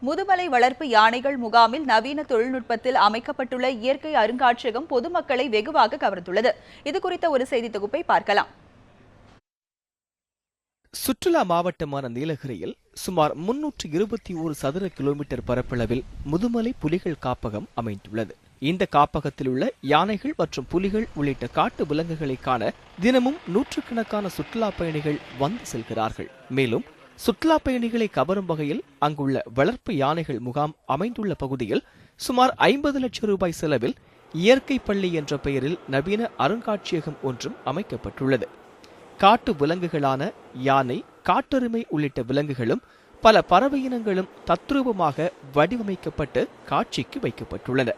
முதுமலை வளர்ப்பு யானைகள் முகாமில் நவீன தொழில்நுட்பத்தில் அமைக்கப்பட்டுள்ள இயற்கை அருங்காட்சியகம் பொதுமக்களை வெகுவாக கவர்ந்துள்ளது. இது குறித்த ஒரு செய்தி தொகுப்பை பார்க்கலாம். சுற்றுலா மாவட்டமான நீலகிரியில் சுமார் 321 சதுர கிலோமீட்டர் பரப்பளவில் முதுமலை புலிகள் காப்பகம் அமைந்துள்ளது. இந்த காப்பகத்தில் உள்ள யானைகள் மற்றும் புலிகள் உள்ளிட்ட காட்டு விலங்குகளை காண தினமும் நூற்றுக்கணக்கான சுற்றுலா பயணிகள் வந்து செல்கிறார்கள். மேலும் சுற்றுலா பயணிகளை கவரும் வகையில் அங்குள்ள வளர்ப்பு யானைகள் முகாம் அமைந்துள்ள பகுதியில் சுமார் 50 லட்சம் ரூபாய் செலவில் இயற்கை பள்ளி என்ற பெயரில் நவீன அருங்காட்சியகம் ஒன்றும் அமைக்கப்பட்டுள்ளது. காட்டு விலங்குகளான யானை, காட்டெருமை உள்ளிட்ட விலங்குகளும் பல பறவை இனங்களும் தத்ரூபமாக வடிவமைக்கப்பட்டு காட்சிக்கு வைக்கப்பட்டுள்ளன.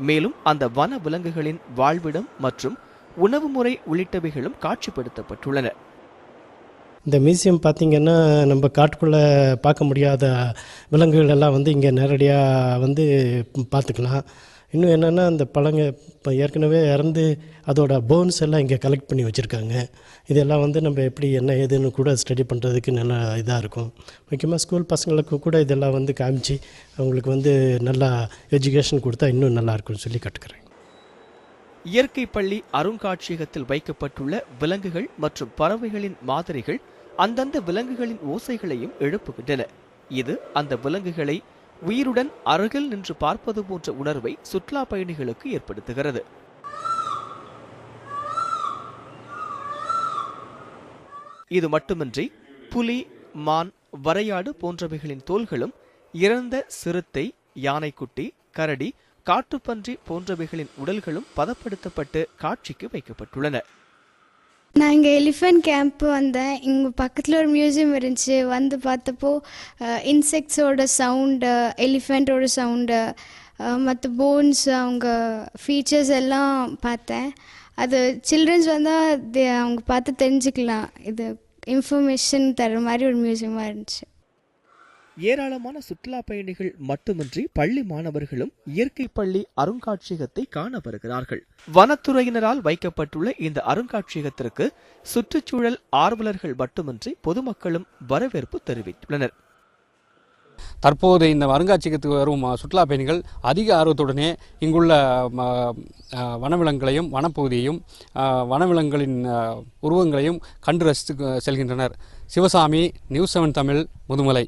மேலும் அந்த வன விலங்குகளின் வாழ்விடம் மற்றும் உணவு முறை உள்ளிட்டவைகளும் காட்சிப்படுத்தப்பட்டுள்ளன. இந்த மியூசியம் பார்த்திங்கன்னா நம்ம காட்டுக்குள்ளே பார்க்க முடியாத விலங்குகள் எல்லாம் இங்கே நேரடியாக பார்த்துக்கலாம். இன்னும் என்னென்னா அந்த பழங்க இப்போ ஏற்கனவே இறந்து அதோட போன்ஸ் எல்லாம் இங்கே கலெக்ட் பண்ணி வச்சுருக்காங்க. இதெல்லாம் நம்ம எப்படி என்ன ஏதுன்னு கூட ஸ்டடி பண்ணுறதுக்கு நல்லா இதாக இருக்கும். முக்கியமாக ஸ்கூல் பசங்களுக்கு கூட இதெல்லாம் காமிச்சு அவங்களுக்கு நல்லா எஜுகேஷன் கொடுத்தா இன்னும் நல்லா இருக்கும்னு சொல்லி கட்டுக்கிறேன். இயற்கை பள்ளி அருங்காட்சியகத்தில் வைக்கப்பட்டுள்ள விலங்குகள் மற்றும் பறவைகளின் மாதிரிகள் அந்தந்த விலங்குகளின் ஓசைகளையும் எழுப்புகின்றன. இது அந்த விலங்குகளை உயிருடன் அருகில் நின்று பார்ப்பது போன்ற உணர்வை சுற்றுலா பயணிகளுக்கு ஏற்படுத்துகிறது. இது மட்டுமின்றி புலி, மான், வரையாடு போன்றவைகளின் தோல்களும் இறந்த சிறுத்தை, யானைக்குட்டி, கரடி, காட்டுப்பன்றி போன்றவைகளின் உடல்களும் பதப்படுத்தப்பட்டு காட்சிக்கு வைக்கப்பட்டுள்ளன. நான் இங்கே எலிஃபென்ட் கேம்ப் வந்தேன். இங்கே பக்கத்தில் ஒரு மியூசியம் இருந்துச்சு. பார்த்தப்போ இன்செக்ட்ஸோட சவுண்டு, எலிஃபெண்ட்டோட சவுண்டு, மற்ற போன்ஸ், அவங்க ஃபீச்சர்ஸ் எல்லாம் பார்த்தேன். அது சில்ட்ரன்ஸ் வந்தால் அவங்க பார்த்து தெரிஞ்சுக்கலாம். இது இன்ஃபர்மேஷன் தர மாதிரி ஒரு மியூசியமாக இருந்துச்சு. ஏராளமான சுற்றுலா பயணிகள் மட்டுமின்றி பள்ளி மாணவர்களும் இயற்கை பள்ளி அருங்காட்சியகத்தை காண வருகிறார்கள். வனத்துறையினரால் வைக்கப்பட்டுள்ள இந்த அருங்காட்சியகத்திற்கு சுற்றுச்சூழல் ஆர்வலர்கள் மட்டுமின்றி பொதுமக்களும் வரவேற்பு தெரிவித்துள்ளனர். தற்போது இந்த அருங்காட்சியகத்துக்கு வரும் சுற்றுலா பயணிகள் அதிக ஆர்வத்துடனே இங்குள்ள வனவிலங்குகளையும் வனப்பகுதியையும் வனவிலங்குகளின் உருவங்களையும் கண்டு ரசித்து செல்கின்றனர். சிவசாமி, நியூஸ் 7 தமிழ், முதுமலை.